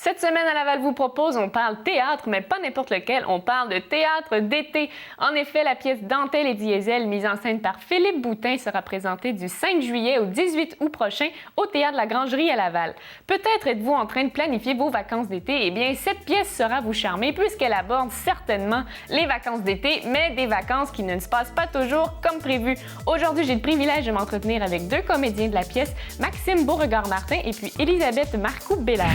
Cette semaine à Laval vous propose, on parle théâtre, mais pas n'importe lequel, on parle de théâtre d'été. En effet, la pièce Dentelle et Diesel, mise en scène par Philippe Boutin, sera présentée du 5 juillet au 18 août prochain au Théâtre de la Grangerie à Laval. Peut-être êtes-vous en train de planifier vos vacances d'été. Eh bien, cette pièce sera vous charmer puisqu'elle aborde certainement les vacances d'été, mais des vacances qui ne se passent pas toujours comme prévu. Aujourd'hui, j'ai le privilège de m'entretenir avec deux comédiens de la pièce, Maxime Beauregard-Martin et puis Élisabeth Marcoux-Bélair.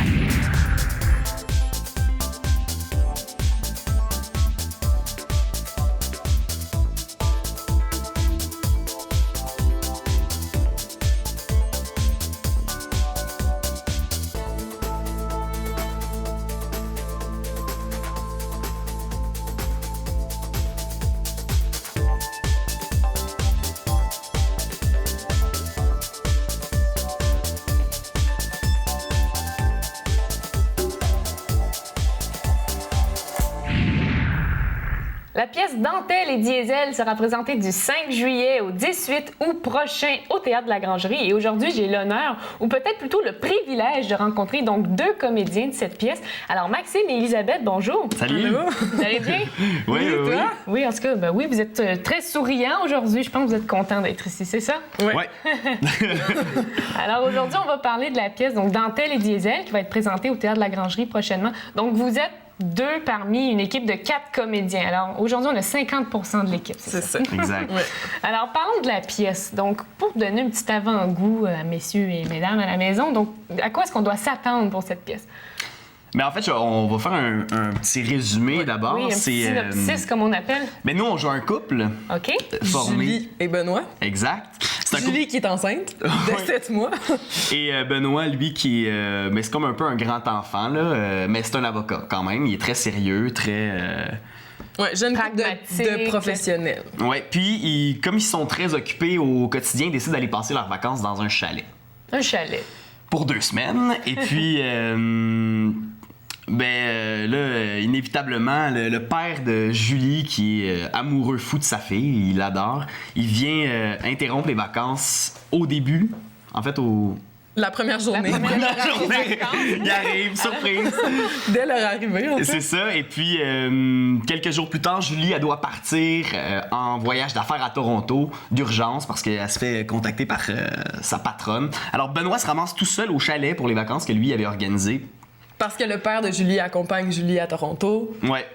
La pièce Dentelle et Diesel sera présentée du 5 juillet au 18 août prochain au Théâtre de la Grangerie. Et aujourd'hui, j'ai l'honneur, ou peut-être plutôt le privilège, de rencontrer donc deux comédiens de cette pièce. Alors, Maxime et Élisabeth, bonjour. Salut. Vous allez bien? Oui. Oui, en tout cas, oui, vous êtes très souriant aujourd'hui. Je pense que vous êtes content d'être ici, c'est ça? Oui. Alors, aujourd'hui, on va parler de la pièce donc Dentelle et Diesel qui va être présentée au Théâtre de la Grangerie prochainement. Donc, vous êtes deux parmi une équipe de 4 comédiens. Alors, aujourd'hui, on a 50% de l'équipe, c'est ça? Exact. Ouais. Alors, parlons de la pièce. Donc, pour donner un petit avant-goût à messieurs et mesdames à la maison, donc, à quoi est-ce qu'on doit s'attendre pour cette pièce? Mais en fait, on va faire un petit résumé d'abord. Oui, un petit synopsis, comme on appelle. Mais nous, on joue un couple OK. formé. Julie et Benoît. Exact. C'est un Julie qui est enceinte de 7 mois. Et Benoît, lui, qui est... mais c'est comme un peu un grand enfant, là. Mais c'est un avocat, quand même. Il est très sérieux, très... Ouais, jeune couple Pragmatique. de professionnels. Ouais, puis, comme ils sont très occupés au quotidien, ils décident d'aller passer leurs vacances dans un chalet. Un chalet. Pour 2 semaines. Et puis... inévitablement, le père de Julie, qui est amoureux fou de sa fille, il l'adore, il vient interrompre les vacances au début, en fait, La première journée. La première journée. il arrive, surprise. Dès leur arrivée, en fait. C'est ça. Et puis, quelques jours plus tard, Julie, elle doit partir en voyage d'affaires à Toronto, d'urgence, parce qu'elle se fait contacter par sa patronne. Alors, Benoît se ramasse tout seul au chalet pour les vacances que lui avait organisées. Parce que le père de Julie accompagne Julie à Toronto. Ouais.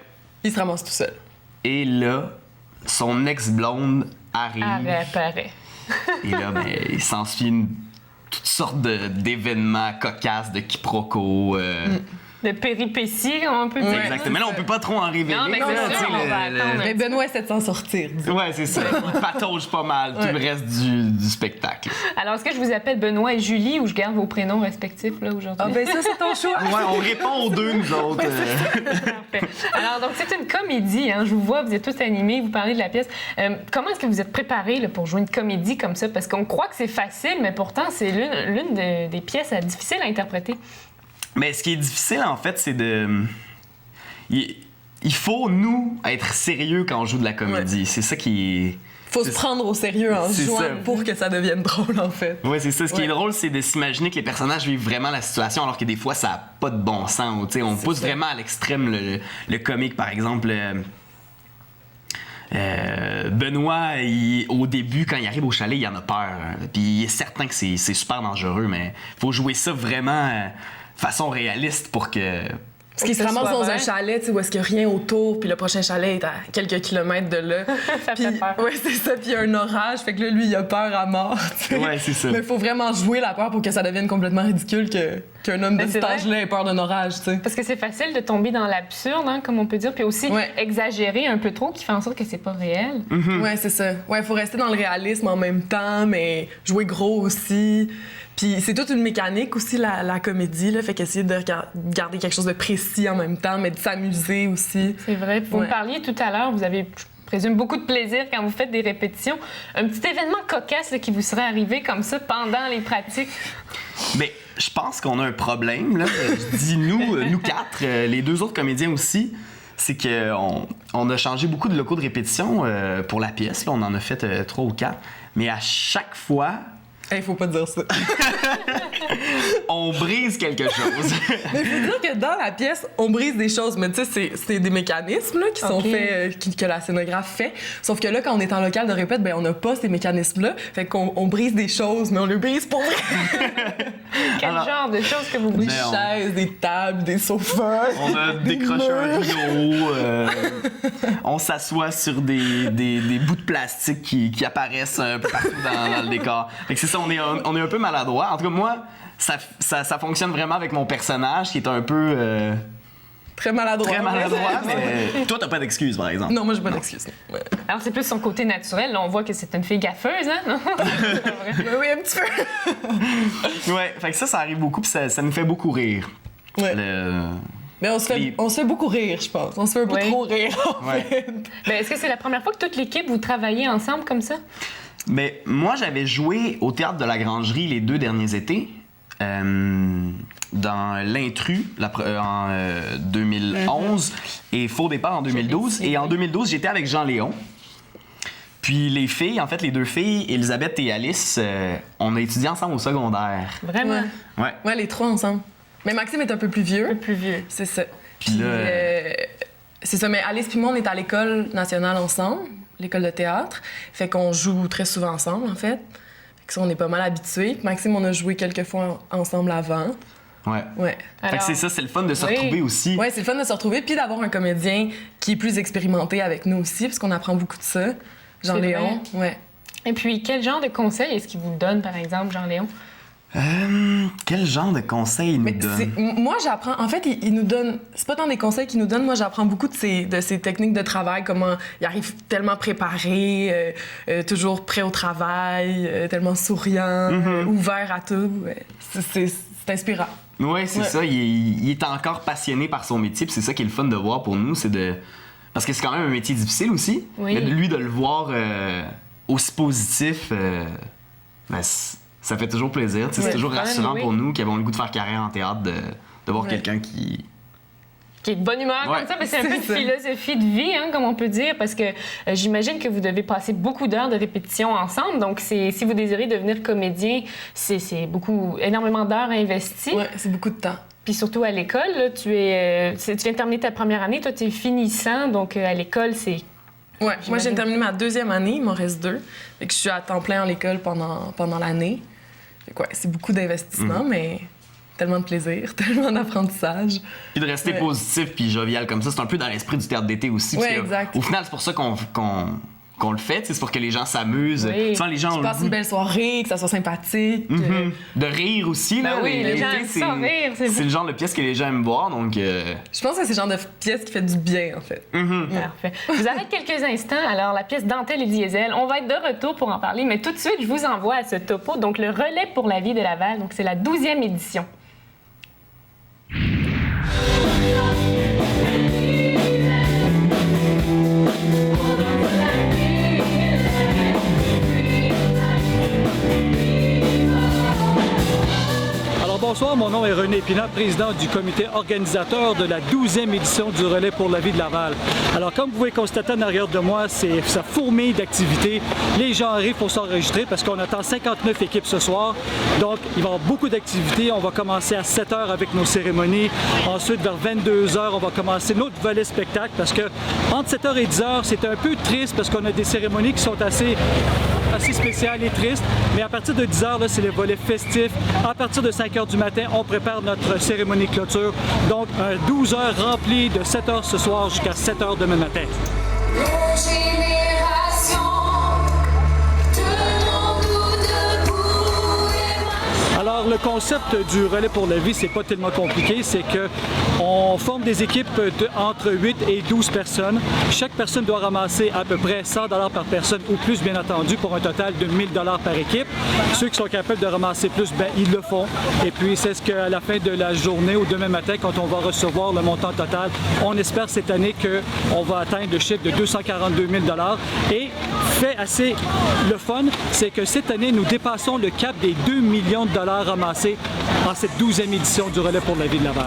Il se ramasse tout seul. Et là, son ex-blonde arrive. Apparaît. Et là, il s'ensuit toutes sortes d'événements cocasses, de quiproquos. De péripéties, comme on peut dire. Exactement. Mais là, on peut pas trop en révéler. Non, mais c'est sûr, on va attendre. Mais Benoît essaie de s'en sortir. disons. Ouais, c'est ça. Il patauge pas mal tout le reste du spectacle. Alors, est-ce que je vous appelle Benoît et Julie ou je garde vos prénoms respectifs là aujourd'hui? Ah ben ça, c'est ton choix. Ouais, on répond aux deux, nous autres. Parfait. Alors, donc, c'est une comédie. Hein. Je vous vois, vous êtes tous animés, vous parlez de la pièce. Comment est-ce que vous êtes préparés là, pour jouer une comédie comme ça? Parce qu'on croit que c'est facile, mais pourtant, c'est l'une des pièces difficiles à interpréter. Mais ce qui est difficile, en fait, c'est de... Il faut, nous, être sérieux quand on joue de la comédie. Ouais. C'est ça qui est... Faut se prendre au sérieux en jouant pour que ça devienne drôle, en fait. Oui, c'est ça. Ce qui est drôle, c'est de s'imaginer que les personnages vivent vraiment la situation, alors que des fois, ça n'a pas de bon sens. On pousse vraiment à l'extrême le comique, par exemple... Benoît, au début, quand il arrive au chalet, il en a peur. Puis il est certain que c'est super dangereux, mais faut jouer ça vraiment façon réaliste pour que... Parce qu'il se ramasse dans un chalet, tu sais, où est-ce qu'il n'y a rien autour, puis le prochain chalet est à quelques kilomètres de là. Ça fait peur. Oui, c'est ça, puis il y a un orage, fait que là, lui, il a peur à mort. Ouais, c'est ça. Mais il faut vraiment jouer la peur pour que ça devienne complètement ridicule qu'un homme de cet âge-là ait peur d'un orage, tu sais. Parce que c'est facile de tomber dans l'absurde, hein, comme on peut dire, puis aussi exagérer un peu trop, qui fait en sorte que c'est pas réel. Mm-hmm. Ouais, c'est ça. Ouais, il faut rester dans le réalisme en même temps, mais jouer gros aussi. Puis c'est toute une mécanique aussi, la comédie, là, fait qu'essayer de garder quelque chose de précis en même temps, mais de s'amuser aussi. C'est vrai. Vous me parliez tout à l'heure, vous avez, je présume, beaucoup de plaisir quand vous faites des répétitions. Un petit événement cocasse là, qui vous serait arrivé comme ça pendant les pratiques? Mais je pense qu'on a un problème, là. Je dis nous 4, les 2 autres comédiens aussi. C'est qu'on a changé beaucoup de locaux de répétition pour la pièce. Là, on en a fait 3 ou 4. Mais à chaque fois... Il faut pas dire ça. on brise quelque chose. Mais il faut dire que dans la pièce, on brise des choses, mais tu sais, c'est des mécanismes là, qui sont faits, que la scénographe fait. Sauf que là, quand on est en local de répète, ben on n'a pas ces mécanismes-là. Fait qu'on brise des choses, mais on le brise pour vrai. Quel genre de choses que vous brisez? Des chaises, des tables, des sofas. On a décroché un rideau. On s'assoit sur des bouts de plastique qui apparaissent un peu partout dans le décor. Fait que c'est ça, on est un peu maladroit. En tout cas, moi, ça fonctionne vraiment avec mon personnage qui est un peu... Très maladroit. Très maladroit, mais toi, t'as pas d'excuse, par exemple. Non, moi, j'ai pas d'excuse. Ouais. Alors, c'est plus son côté naturel. Là, on voit que c'est une fille gaffeuse, hein? Non? Oui, un petit peu. Ouais, fait que ça arrive beaucoup, puis ça nous fait beaucoup rire. Ouais. Mais on se fait beaucoup rire, je pense. On se fait un peu trop rire, en fait. Ben, est-ce que c'est la première fois que toute l'équipe, vous travaillez ensemble comme ça? Mais moi, j'avais joué au Théâtre de la Grangerie les 2 derniers étés. Dans L'Intrus en 2011 et Faux Départ en 2012. Et en 2012, j'étais avec Jean-Léon. Puis les filles, en fait, les 2 filles, Elisabeth et Alice, on a étudié ensemble au secondaire. Vraiment? Ouais, les 3 ensemble. Mais Maxime est un peu plus vieux. Un peu plus vieux. C'est ça. Puis là... c'est ça, mais Alice puis moi, on est à l'École nationale ensemble, l'école de théâtre. Fait qu'on joue très souvent ensemble, en fait. Fait que ça, on est pas mal habitués. Maxime, on a joué quelques fois ensemble avant. Ouais. Fait que c'est ça, c'est le fun de se retrouver aussi. Ouais, c'est le fun de se retrouver, puis d'avoir un comédien qui est plus expérimenté avec nous aussi, parce qu'on apprend beaucoup de ça. Jean-Léon, ouais. Et puis, quel genre de conseils est-ce qu'il vous donne, par exemple, Jean-Léon? Quel genre de conseils il nous donne? Moi, j'apprends... En fait, il nous donne... C'est pas tant des conseils qu'il nous donne. Moi, j'apprends beaucoup de ses techniques de travail, comment il arrive tellement préparé, toujours prêt au travail, tellement souriant, ouvert à tout. C'est inspirant. Oui, c'est ça. Il est encore passionné par son métier, puis c'est ça qui est le fun de voir pour nous, c'est de... Parce que c'est quand même un métier difficile aussi. Oui. Mais lui, de le voir aussi positif, ça fait toujours plaisir. C'est toujours rassurant pour nous qui avons le goût de faire carrière en théâtre de voir quelqu'un qui est de bonne humeur comme ça, mais c'est un peu une philosophie de vie, hein, comme on peut dire, parce que j'imagine que vous devez passer beaucoup d'heures de répétition ensemble. Donc, si vous désirez devenir comédien, c'est énormément d'heures investies. Oui, c'est beaucoup de temps. Puis surtout à l'école, là, tu viens de terminer ta première année, toi, tu es finissant, donc à l'école, c'est... Oui, moi, j'ai terminé ma 2e année, il m'en reste 2. Fait que je suis à temps plein à l'école pendant l'année. Fait que c'est beaucoup d'investissement, mais tellement de plaisir, tellement d'apprentissage. Puis de rester positif puis jovial comme ça, c'est un peu dans l'esprit du théâtre d'été aussi. Oui, exact. Au final, c'est pour ça qu'on le fait, c'est pour que les gens s'amusent. Oui. Souvent, les gens tu passes une belle soirée, que ça soit sympathique. De rire aussi. Là, oui, les gens aiment ça rire. C'est le genre de pièce que les gens aiment voir, donc... Je pense que c'est le genre de pièce qui fait du bien, en fait. Parfait. Vous avez quelques instants, alors la pièce Dentelle et Diesel, on va être de retour pour en parler, mais tout de suite, je vous envoie à ce topo, donc le relais pour la vie de Laval, donc c'est la 12e édition. Bonsoir, mon nom est René Pinat, président du comité organisateur de la 12e édition du Relais pour la vie de Laval. Alors, comme vous pouvez constater en arrière de moi, ça fourmille d'activités. Les gens arrivent pour s'enregistrer parce qu'on attend 59 équipes ce soir. Donc, il va y avoir beaucoup d'activités. On va commencer à 7 h avec nos cérémonies. Ensuite, vers 22 h, on va commencer notre volet spectacle parce que entre 7 h et 10 h, c'est un peu triste parce qu'on a des cérémonies qui sont assez spéciales et tristes. Mais à partir de 10 h, là, c'est le volet festif. À partir de 5 h du matin, on prépare notre cérémonie clôture. Donc, un 12 h rempli de 7 h ce soir jusqu'à 7 h demain matin. Alors, le concept du Relais pour la vie, c'est pas tellement compliqué. C'est qu'on forme des équipes entre 8 et 12 personnes. Chaque personne doit ramasser à peu près 100 $ par personne ou plus, bien entendu, pour un total de 1 000 $ par équipe. Ceux qui sont capables de ramasser plus, ben, ils le font. Et puis, c'est ce qu'à la fin de la journée ou demain matin, quand on va recevoir le montant total, on espère cette année qu'on va atteindre le chiffre de 242 000 $. Et fait assez le fun, c'est que cette année, nous dépassons le cap des 2 millions de $ ramassés en cette 12e édition du Relais pour la vie de Laval.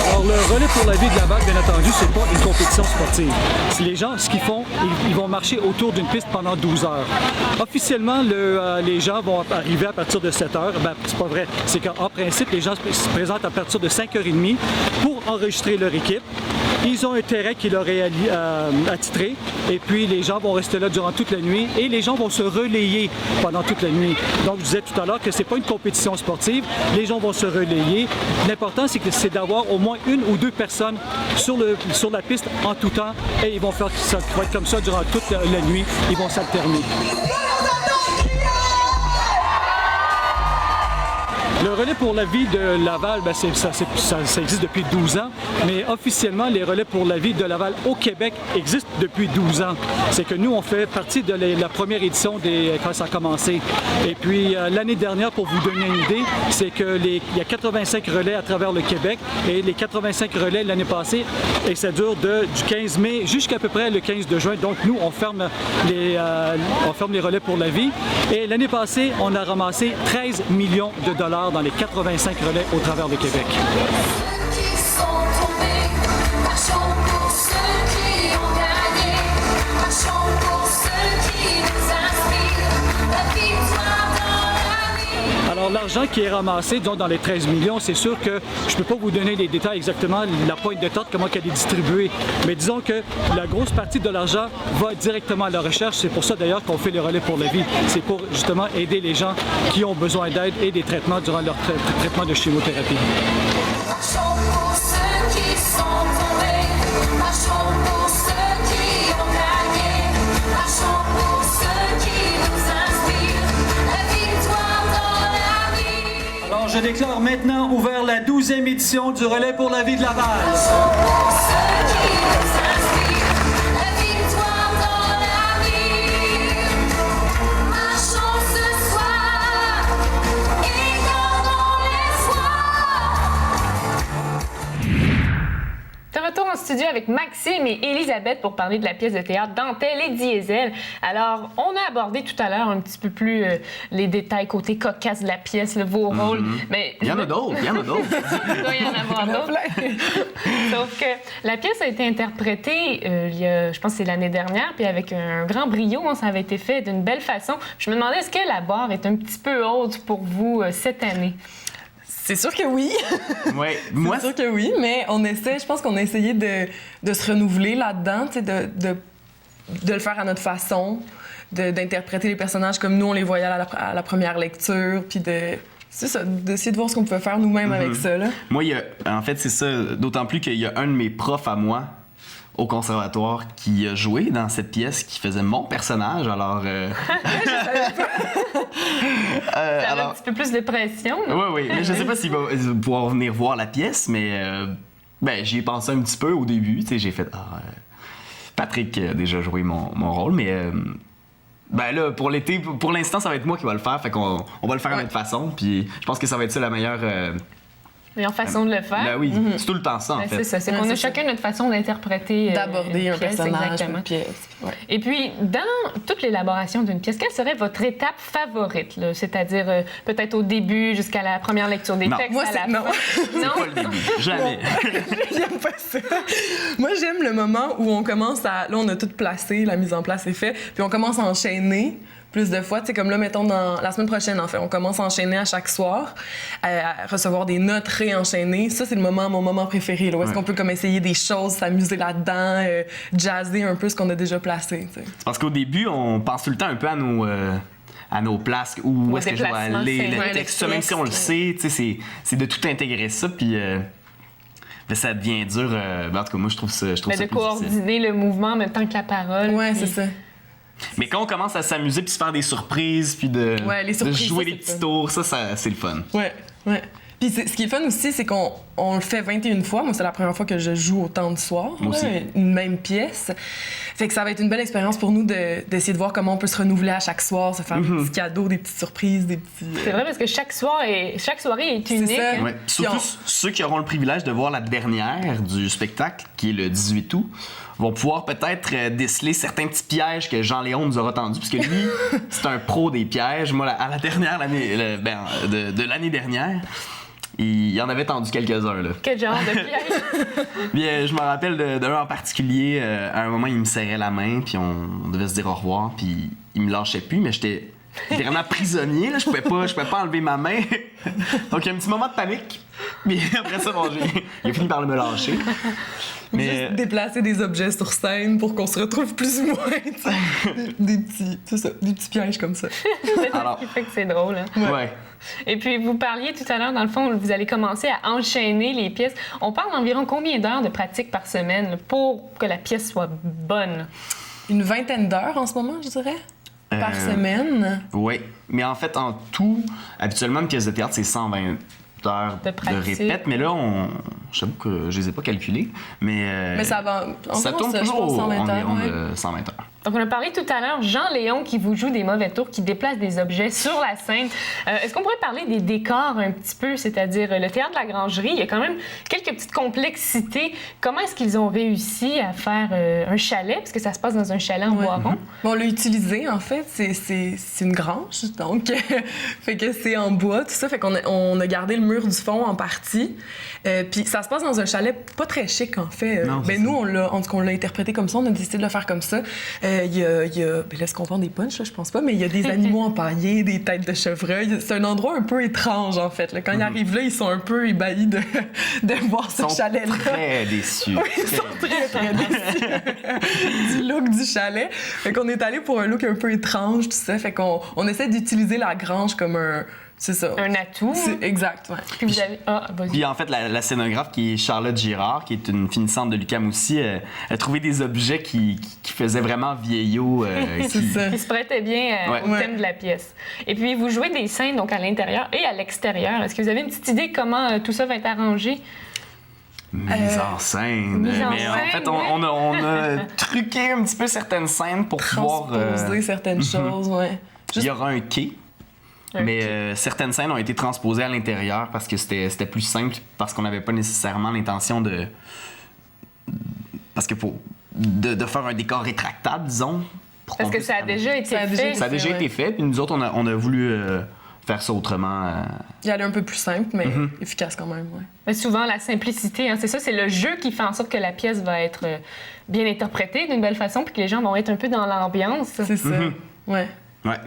Alors, Alors, le relais pour la vie de Laval, bien entendu, c'est pas une compétition sportive. Les gens, ce qu'ils font, ils vont marcher autour d'une piste pendant 12 heures. Officiellement, les gens vont arriver à partir de 7 heures. Ben, c'est pas vrai. C'est qu'en principe, les gens se présentent à partir de 5h30 pour enregistrer leur équipe. Ils ont un terrain qui leur est attitré et puis les gens vont rester là durant toute la nuit et les gens vont se relayer pendant toute la nuit. Donc, je disais tout à l'heure que c'est pas une compétition sportive. Les gens vont se relayer. L'important, c'est d'avoir au moins une ou deux personnes sur la piste en tout temps et ils vont faire ça, ça va être comme ça durant toute la nuit. Ils vont s'alterner. Le relais pour la vie de Laval, ben ça existe depuis 12 ans, mais officiellement, les relais pour la vie de Laval au Québec existent depuis 12 ans. C'est que nous, on fait partie de la première édition quand ça a commencé. Et puis, l'année dernière, pour vous donner une idée, c'est qu'il y a 85 relais à travers le Québec et les 85 relais l'année passée, et ça dure du 15 mai jusqu'à peu près le 15 de juin. Donc, nous, on ferme les relais pour la vie. Et l'année passée, on a ramassé 13 millions de dollars dans les 85 relais au travers du Québec. Alors, l'argent qui est ramassé, disons, dans les 13 millions, c'est sûr que je ne peux pas vous donner les détails exactement, la pointe de tarte, comment elle est distribuée. Mais disons que la grosse partie de l'argent va directement à la recherche. C'est pour ça, d'ailleurs, qu'on fait les relais pour la vie. C'est pour, justement, aider les gens qui ont besoin d'aide et des traitements durant leur traitement de chimiothérapie. Je déclare maintenant ouvert la 12e édition du Relais pour la vie de Laval. Retour en studio avec Maxime et Elisabeth pour parler de la pièce de théâtre Dentelle et Diesel. Alors, on a abordé tout à l'heure un petit peu plus les détails côté cocasse de la pièce, vos rôles. Mais il y en a d'autres, il doit y en avoir d'autres. Sauf que la pièce a été interprétée, je pense que c'est l'année dernière, puis avec un grand brio, ça avait été fait d'une belle façon. Je me demandais, est-ce que la barre est un petit peu haute pour vous cette année? C'est sûr que oui. Ouais, c'est sûr que oui, mais je pense qu'on a essayé de se renouveler là-dedans, de le faire à notre façon, d'interpréter les personnages comme nous, on les voyait à la première lecture, puis d'essayer de voir ce qu'on pouvait faire nous-mêmes avec ça. Là. Moi, en fait, c'est ça, d'autant plus qu'il y a un de mes profs à moi au conservatoire qui a joué dans cette pièce, qui faisait mon personnage, alors... Ça avait un petit peu plus de pression. Oui, mais je sais pas s'il va pouvoir venir voir la pièce, mais j'y ai pensé un petit peu au début, j'ai fait... Patrick a déjà joué mon rôle, mais... là, pour l'été, pour l'instant, ça va être moi qui va le faire, fait qu'on va le faire à notre façon, puis je pense que ça va être ça la meilleure... meilleure façon de le faire. Ben oui, c'est tout le temps ça, en fait. C'est ça, c'est qu'on a chacun notre façon d'interpréter d'aborder un personnage, une pièce. Ouais. Et puis, dans toute l'élaboration d'une pièce, quelle serait votre étape favorite? Là? C'est-à-dire, peut-être au début, jusqu'à la première lecture des textes, moi, à la fin? Non, c'est pas le début, jamais. J'aime pas ça. Moi, j'aime le moment où on commence à... Là, on a tout placé, la mise en place est faite, puis on commence à enchaîner plus de fois. Tu sais, comme là, mettons, dans la semaine prochaine, en fait, on commence à enchaîner à chaque soir, à recevoir des notes réenchaînées. Ça, c'est mon moment préféré, là, où est-ce qu'on peut comme essayer des choses, s'amuser là-dedans, jazzer un peu ce qu'on a déjà placé. Tu sais. C'est parce qu'au début, on pense tout le temps un peu à nos places, où est-ce que je dois aller, le texte, même si on le sait, tu sais, c'est de tout intégrer ça, puis... ça devient dur. En tout cas, moi, je trouve ça plus difficile. De coordonner le mouvement en même temps que la parole. Ouais, c'est ça. Mais quand on commence à s'amuser puis se faire des surprises puis de jouer des petits tours, ça c'est le fun. Ouais. Puis ce qui est fun aussi, c'est qu'on le fait 21 fois. Moi, c'est la première fois que je joue autant de soirs. Une même pièce. Fait que ça va être une belle expérience pour nous d'essayer de voir comment on peut se renouveler à chaque soir, se faire des petits cadeaux, des petites surprises, des petits... C'est vrai, parce que chaque soirée est unique. C'est ça. Ouais. Surtout ceux qui auront le privilège de voir la dernière du spectacle, qui est le 18 août, vont pouvoir peut-être déceler certains petits pièges que Jean-Léon nous aura tendus, parce que lui, c'est un pro des pièges. Moi, à la dernière, de l'année dernière, Il en avait tendu quelques-uns, là. Quel genre de piège? Puis, je me rappelle d'un en particulier, à un moment, il me serrait la main, puis on devait se dire au revoir, puis il me lâchait plus, mais j'étais vraiment prisonnier, là. Je pouvais pas enlever ma main. Donc, il y a un petit moment de panique. Puis après ça, bon, il a fini par me lâcher. Mais... Juste déplacer des objets sur scène pour qu'on se retrouve plus ou moins, tu sais. des petits pièges comme ça. Alors... Ce qui fait que c'est drôle. Hein? Ouais. Et puis, vous parliez tout à l'heure, dans le fond, vous allez commencer à enchaîner les pièces. On parle d'environ combien d'heures de pratique par semaine pour que la pièce soit bonne? Une 20aine d'heures en ce moment, je dirais, par semaine. Oui, mais en fait, en tout, habituellement, une pièce de théâtre, c'est 120 heures de répète, mais là, j'avoue que je les ai pas calculées, mais ça va, ça tourne toujours environ de 120 heures. Donc, on a parlé tout à l'heure, Jean-Léon qui vous joue des mauvais tours, qui déplace des objets sur la scène. Est-ce qu'on pourrait parler des décors un petit peu, c'est-à-dire le théâtre de la Grangerie? Il y a quand même quelques petites complexités. Comment est-ce qu'ils ont réussi à faire un chalet, parce que ça se passe dans un chalet en bois rond? On l'a utilisé, en fait. C'est une grange, donc fait que c'est en bois, tout ça. Fait qu'on a gardé le mur du fond en partie. Puis ça se passe dans un chalet pas très chic, en fait. Non, nous, on l'a interprété comme ça. On a décidé de le faire comme ça. Il y a ben là, est-ce qu'on vend des punchs, là, je pense pas, mais il y a des animaux empaillés, des têtes de chevreuil. C'est un endroit un peu étrange, en fait. Là. Quand ils arrivent là, ils sont un peu ébahis de voir ce chalet-là. Ils sont très déçus. Oui, ils sont très déçus du look du chalet. Fait qu'on est allé pour un look un peu étrange, tout ça. Fait qu'on essaie d'utiliser la grange comme un... C'est ça. Un atout. Exact, ouais. Puis vous avez... Puis en fait, la scénographe, qui est Charlotte Girard, qui est une finissante de l'UQAM aussi, a trouvé des objets qui faisaient vraiment vieillot. Qui se prêtaient bien au thème de la pièce. Et puis, vous jouez des scènes donc à l'intérieur et à l'extérieur. Est-ce que vous avez une petite idée comment tout ça va être arrangé? Mise en scène. En fait, on a truqué un petit peu certaines scènes pour pouvoir... Transposer certaines choses, ouais. Il y aura un quai. Mais certaines scènes ont été transposées à l'intérieur parce que c'était plus simple, parce qu'on n'avait pas nécessairement l'intention de... Parce que de faire un décor rétractable, disons. Parce que ça a déjà été fait. Ça a déjà été fait, puis nous autres, on a voulu faire ça autrement. Y aller un peu plus simple, mais efficace quand même, ouais. Mais souvent, la simplicité, hein, c'est ça, c'est le jeu qui fait en sorte que la pièce va être bien interprétée d'une belle façon, puis que les gens vont être un peu dans l'ambiance. C'est ça, ouais. Ouais.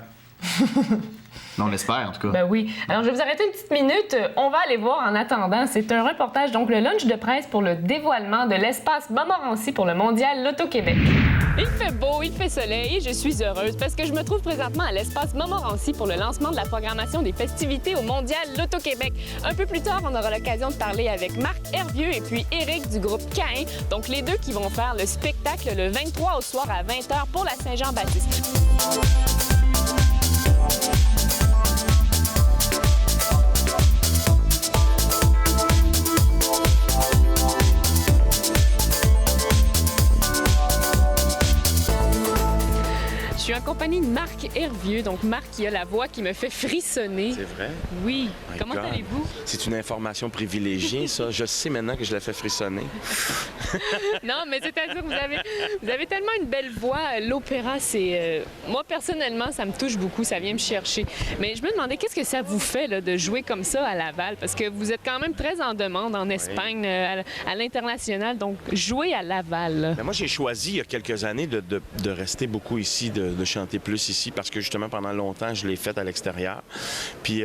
On l'espère, en tout cas. Ben oui. Alors, je vais vous arrêter une petite minute. On va aller voir en attendant. C'est un reportage, donc le lunch de presse pour le dévoilement de l'espace Montmorency pour le mondial Loto-Québec. Il fait beau, il fait soleil et je suis heureuse parce que je me trouve présentement à l'espace Montmorency pour le lancement de la programmation des festivités au mondial Loto-Québec. Un peu plus tard, on aura l'occasion de parler avec Marc Hervieux et puis Éric du groupe Caïn, donc les deux qui vont faire le spectacle le 23 au soir à 20h pour la Saint-Jean-Baptiste. Je suis en compagnie de Marc Hervieux, donc Marc qui a la voix qui me fait frissonner. C'est vrai? Oui. My Comment God. allez-vous? C'est une information privilégiée, ça. Je sais maintenant que je la fais frissonner. Non, mais c'est-à-dire que vous avez tellement une belle voix. L'opéra, c'est... moi, personnellement, ça me touche beaucoup, ça vient me chercher. Mais je me demandais, qu'est-ce que ça vous fait là, de jouer comme ça à Laval? Parce que vous êtes quand même très en demande en Espagne, à l'international, donc jouer à Laval. Ben moi, j'ai choisi il y a quelques années de rester beaucoup ici, de chanter plus ici, parce que justement, pendant longtemps, je l'ai fait à l'extérieur. Puis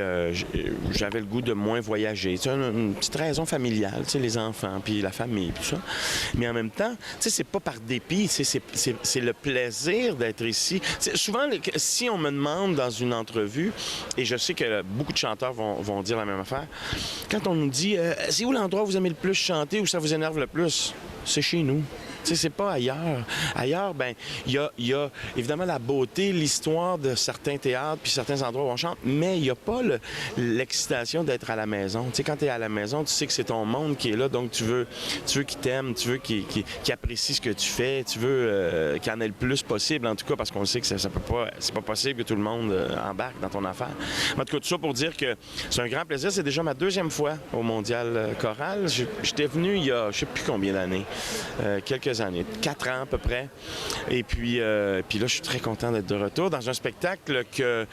j'avais le goût de moins voyager. C'est une petite raison familiale, tu sais, les enfants, puis la famille, tout ça. Mais en même temps, tu sais, c'est pas par dépit, c'est le plaisir d'être ici. T'sais, souvent, si on me demande dans une entrevue, et je sais que beaucoup de chanteurs vont dire la même affaire, quand on nous dit « c'est où l'endroit où vous aimez le plus chanter, où ça vous énerve le plus? » C'est chez nous. Tu sais, c'est pas ailleurs. Ailleurs, ben, il y a évidemment la beauté, l'histoire de certains théâtres puis certains endroits où on chante, mais il n'y a pas l'excitation d'être à la maison. Tu sais, quand tu es à la maison, tu sais que c'est ton monde qui est là, donc tu veux qu'il t'aime, tu veux qu'il apprécie ce que tu fais, tu veux qu'il y en ait le plus possible, en tout cas, parce qu'on sait que c'est pas possible que tout le monde embarque dans ton affaire. En tout cas, tout ça pour dire que c'est un grand plaisir. C'est déjà ma deuxième fois au Mondial Choral. J'étais venu il y a, je sais plus combien d'années, quelques quelques années, 4 ans à peu près. Et puis là, je suis très content d'être de retour dans un spectacle que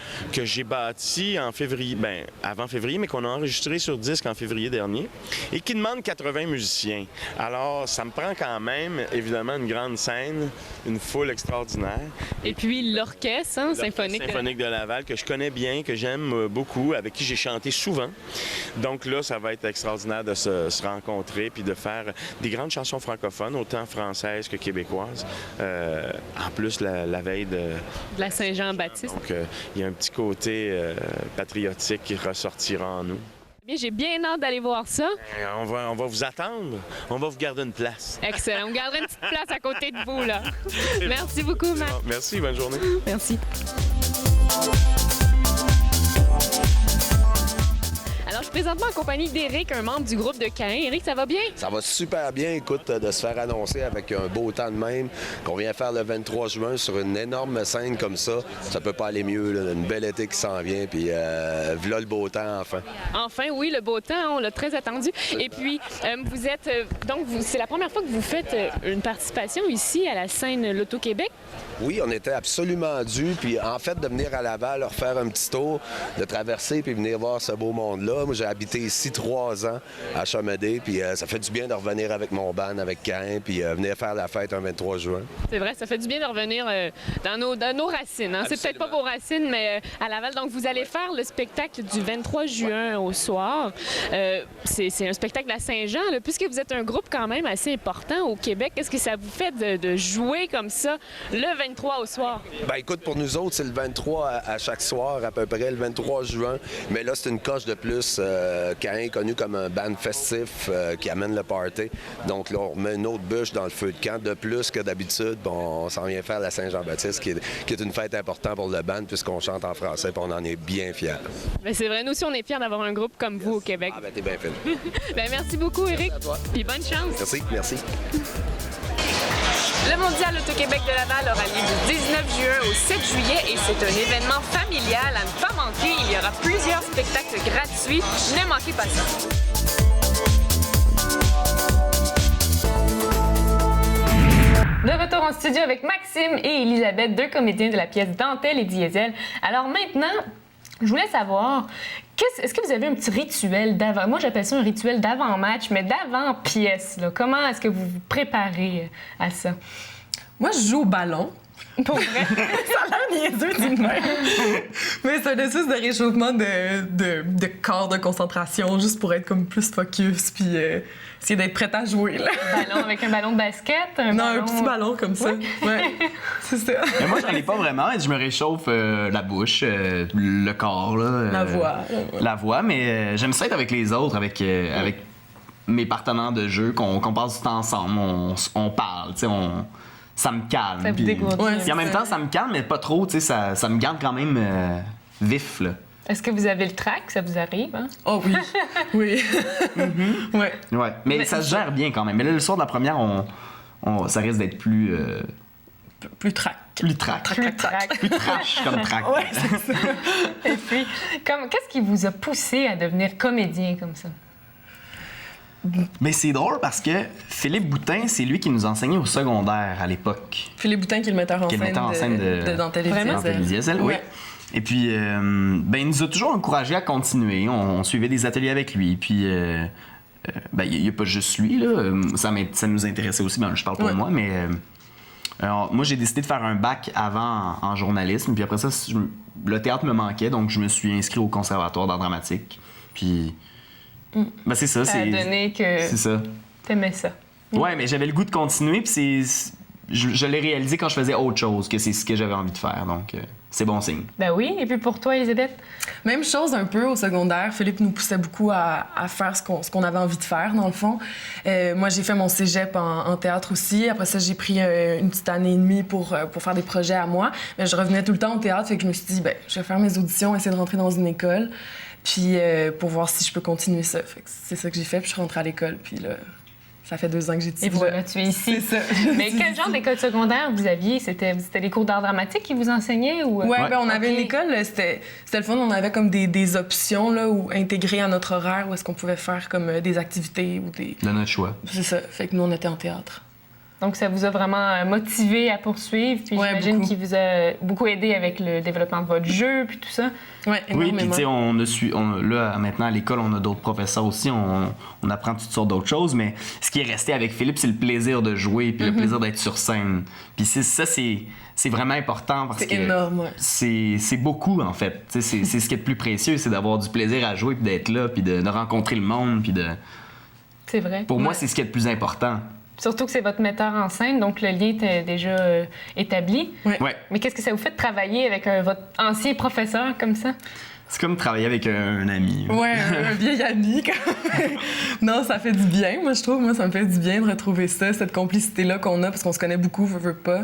j'ai bâti en février, avant février, mais qu'on a enregistré sur disque en février dernier et qui demande 80 musiciens. Alors, ça me prend quand même, évidemment, une grande scène, une foule extraordinaire. Et puis l'orchestre symphonique de Laval, que je connais bien, que j'aime beaucoup, avec qui j'ai chanté souvent. Donc là, ça va être extraordinaire de se rencontrer puis de faire des grandes chansons francophones, autant françaises que québécoises. En plus, la veille de la Saint-Jean-Baptiste. Donc, il y a un petit côté patriotique qui ressortira en nous. Bien, j'ai bien hâte d'aller voir ça. On va vous attendre. On va vous garder une place. Excellent. On gardera une petite place à côté de vous, là. Merci beaucoup, Matt. Merci, bonne journée. Merci. Alors, je suis présentement en compagnie d'Éric, un membre du groupe de Caïn. Éric, ça va bien? Ça va super bien, écoute, de se faire annoncer avec un beau temps de même, qu'on vient faire le 23 juin sur une énorme scène comme ça. Ça peut pas aller mieux, là. Une belle été qui s'en vient, puis voilà le beau temps enfin. Enfin, oui, le beau temps, on l'a très attendu. Et puis, vous êtes, c'est la première fois que vous faites une participation ici à la scène L'Auto-Québec? Oui, on était absolument dû, puis en fait, de venir à Laval, leur faire un petit tour, de traverser, puis venir voir ce beau monde-là. Moi, j'ai habité ici 3 ans, à Chamédé, puis ça fait du bien de revenir avec mon band, avec Caïn, puis venir faire la fête un 23 juin. C'est vrai, ça fait du bien de revenir dans nos racines. Hein? C'est peut-être pas vos racines, mais à Laval. Donc, vous allez faire le spectacle du 23 juin au soir. C'est un spectacle à Saint-Jean. Là. Puisque vous êtes un groupe quand même assez important au Québec, qu'est-ce que ça vous fait de jouer comme ça le 23 au soir? Ben écoute, pour nous autres, c'est le 23 à chaque soir, à peu près, le 23 juin. Mais là, c'est une coche de plus. Caïn est connu comme un band festif qui amène le party. Donc là, on remet une autre bûche dans le feu de camp de plus que d'habitude. Bon, on s'en vient faire la Saint-Jean-Baptiste, qui est une fête importante pour le band, puisqu'on chante en français, puis on en est bien fiers. Bien, c'est vrai, nous aussi, on est fiers d'avoir un groupe comme vous au Québec. Ah ben, t'es bien fait. Bien, merci beaucoup, Éric. Puis bonne chance. Merci. Le Mondial Auto-Québec de Laval aura lieu du 19 juin au 7 juillet et c'est un événement familial à ne pas manquer. Il y aura plusieurs spectacles gratuits. Ne manquez pas ça. De retour en studio avec Maxime et Elisabeth, 2 comédiens de la pièce Dentelle et Diesel. Alors maintenant, je voulais savoir, est-ce que vous avez un petit rituel d'avant? Moi, j'appelle ça un rituel d'avant-match, mais d'avant-pièce. Là. Comment est-ce que vous vous préparez à ça? Moi, je joue au ballon. Pour vrai? Ça a l'air niaiseux, dis-moi. Mais c'est un espèce de réchauffement de corps, de concentration, juste pour être comme plus focus, puis essayer d'être prête à jouer. Là. Ballon avec un ballon de basket? Un petit ballon comme ça. Ouais, c'est ça. Mais moi, j'en ai pas vraiment. Je me réchauffe la bouche, le corps. Là, la voix, mais j'aime ça être avec les autres, avec mes partenaires de jeu, qu'on passe du temps ensemble, on parle, tu sais, ça me calme. Ça vous dégourdit. Puis en même temps, ça me calme, mais pas trop, tu sais, ça me garde quand même vif, là. Est-ce que vous avez le trac? Ça vous arrive? Hein? Oh oui. Oui. Ouais. Mais ça se gère bien quand même. Mais là, le soir de la première, ça risque d'être plus... Plus trac. Plus trac. Plus trash comme trac. Ouais, c'est ça. Et puis, qu'est-ce qui vous a poussé à devenir comédien comme ça? Mais c'est drôle parce que Philippe Boutin, c'est lui qui nous enseignait au secondaire à l'époque. Philippe Boutin qui est le metteur en scène de Dentelle et Diesel. Oui. Et puis, il nous a toujours encouragés à continuer. On suivait des ateliers avec lui. Puis, il n'y a pas juste lui, là. Ça nous intéressait aussi. Je parle pour moi, mais... alors, moi, j'ai décidé de faire un bac avant en journalisme. Puis après ça, le théâtre me manquait. Donc, je me suis inscrit au conservatoire d'art dramatique. Puis... c'est ça. Ça a donné que t'aimais ça. Ouais, mais j'avais le goût de continuer, puis je l'ai réalisé quand je faisais autre chose, que c'est ce que j'avais envie de faire, donc c'est bon signe. Ben oui, et puis pour toi, Elisabeth? Même chose un peu au secondaire. Philippe nous poussait beaucoup à faire ce qu'on avait envie de faire, dans le fond. Moi, j'ai fait mon cégep en théâtre aussi. Après ça, j'ai pris une petite année et demie pour faire des projets à moi. Mais je revenais tout le temps au théâtre, fait que je me suis dit, je vais faire mes auditions, essayer de rentrer dans une école. Puis pour voir si je peux continuer ça. Fait que c'est ça que j'ai fait, puis je suis rentrée à l'école. Puis là, ça fait 2 ans que j'ai décidé. Et voilà, tu es ici. C'est ça. Mais quel genre d'école secondaire vous aviez? C'était les cours d'art dramatique qui vous enseignaient? Ou... Oui, on avait une école, c'était le fun. On avait comme des options là, où intégrer à notre horaire, où est-ce qu'on pouvait faire comme des activités ou des... De notre choix. C'est ça. Fait que nous, on était en théâtre. Donc, ça vous a vraiment motivé à poursuivre. Puis j'imagine qu'il vous a beaucoup aidé avec le développement de votre jeu, puis tout ça. Oui, oui, puis tu sais, là, maintenant, à l'école, on a d'autres professeurs aussi. On apprend toutes sortes d'autres choses. Mais ce qui est resté avec Philippe, c'est le plaisir de jouer, puis le plaisir d'être sur scène. Puis c'est vraiment important parce que... C'est énorme, ouais. C'est beaucoup, en fait. C'est ce qui est le plus précieux, c'est d'avoir du plaisir à jouer, puis d'être là, puis de rencontrer le monde, puis de... C'est vrai. Pour moi, c'est ce qui est le plus important. Surtout que c'est votre metteur en scène, donc le lien était déjà établi. Ouais. Mais qu'est-ce que ça vous fait de travailler avec votre ancien professeur comme ça? C'est comme travailler avec un ami. Ouais, un vieil ami, quand même. Non, ça fait du bien, moi, je trouve. Moi, ça me fait du bien de retrouver ça, cette complicité-là qu'on a, parce qu'on se connaît beaucoup, veut pas.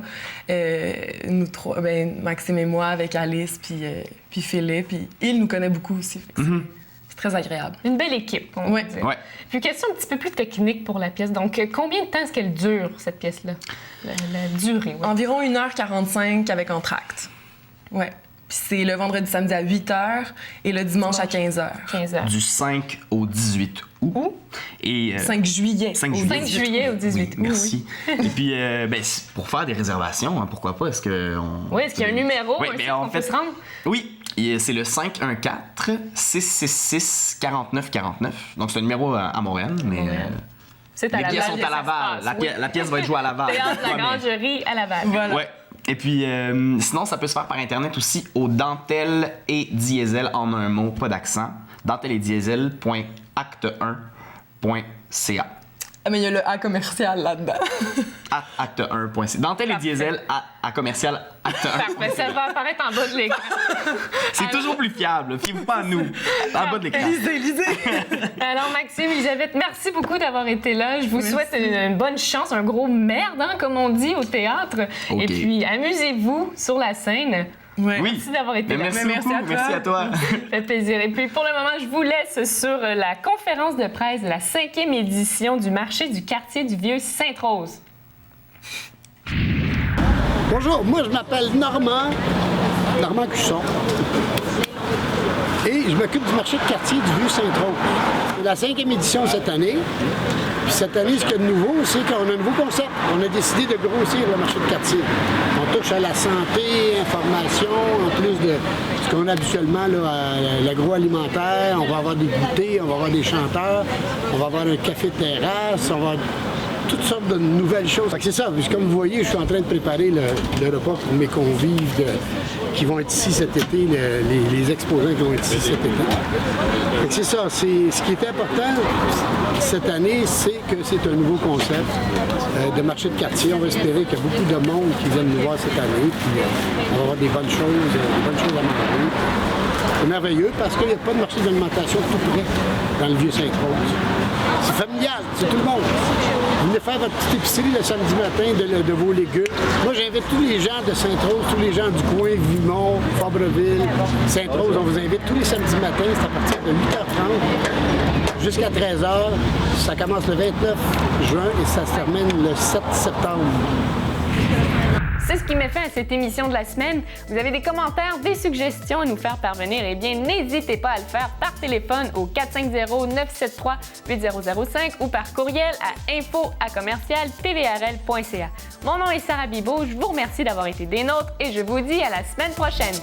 Nous trois, Maxime et moi, avec Alice, puis Philippe, puis il nous connaît beaucoup aussi. C'est très agréable. Une belle équipe, on va dire. Ouais. Puis, question un petit peu plus technique pour la pièce. Donc, combien de temps est-ce qu'elle dure, cette pièce-là? La durée, ouais. Environ 1h45 avec entracte. Ouais. Puis c'est le vendredi, samedi à 8h et le dimanche à 15h. 15h. Du 5 au 18 août. Et, 5 juillet. 5 juillet au 18 août. Merci. Et puis, pour faire des réservations, hein, pourquoi pas? Est-ce qu'il y a un numéro on peut se rendre? Oui, c'est le 514-666-4949. Donc, c'est un numéro à Montréal, mais... C'est à les pièces sont à Laval. La pièce va être jouée à Laval. Théâtre La Grangerie à Laval. Voilà. Ouais. Et puis, sinon, ça peut se faire par Internet aussi au Dentelle et Diesel en un mot, pas d'accent. dentelle-et-diesel.acte1.ca. Ah, mais il y a le A commercial là-dedans. Acte1.ca. Dentelle et Diesel à commercial Acte1. Parfait, ça va apparaître en bas de l'écran. C'est toujours plus fiable. Fiez-vous pas à nous. En bas de l'écran. Lisez. Alors, Maxime, Elisabeth, merci beaucoup d'avoir été là. Je vous souhaite une bonne chance, un gros merde, hein, comme on dit au théâtre. Okay. Et puis, amusez-vous sur la scène. Ouais. Oui. Merci d'avoir été là. Merci beaucoup. Merci à toi. Ça fait plaisir. Et puis, pour le moment, je vous laisse sur la conférence de presse de la 5e édition du marché du quartier du Vieux-Sainte-Rose. Bonjour, moi je m'appelle Normand Cusson. Et je m'occupe du marché de quartier du Vieux-Sainte-Rose. C'est la 5e édition cette année. Puis cette année, ce qu'il y a de nouveau, c'est qu'on a un nouveau concept. On a décidé de grossir le marché de quartier. On touche à la santé, information, en plus de ce qu'on a habituellement là, à l'agroalimentaire. On va avoir des goûters, on va avoir des chanteurs, on va avoir un café de terrasse, on va avoir toutes sortes de nouvelles choses. Fait que c'est ça, comme vous voyez, je suis en train de préparer le repas pour mes convives qui vont être ici cet été, les exposants qui vont être ici cet été. Fait que c'est ça, ce qui est important cette année, c'est que c'est un nouveau concept de marché de quartier. On va espérer qu'il y a beaucoup de monde qui viennent nous voir cette année, puis on va avoir des bonnes choses à manger. C'est merveilleux parce qu'il n'y a pas de marché d'alimentation tout près dans le Vieux-Sainte-Rose. C'est familial, c'est tout le monde. Vous venez faire votre petite épicerie le samedi matin de vos légumes. Moi, j'invite tous les gens de Sainte-Rose, tous les gens du coin, Vimont, Fabreville, Sainte-Rose. On vous invite tous les samedis matins, c'est à partir de 8h30 jusqu'à 13h. Ça commence le 29 juin et ça se termine le 7 septembre. C'est ce qui met fin à cette émission de la semaine. Vous avez des commentaires, des suggestions à nous faire parvenir, eh bien, n'hésitez pas à le faire par téléphone au 450-973-8005 ou par courriel à info@tvrl.ca. Mon nom est Sarah Bibeau, je vous remercie d'avoir été des nôtres et je vous dis à la semaine prochaine.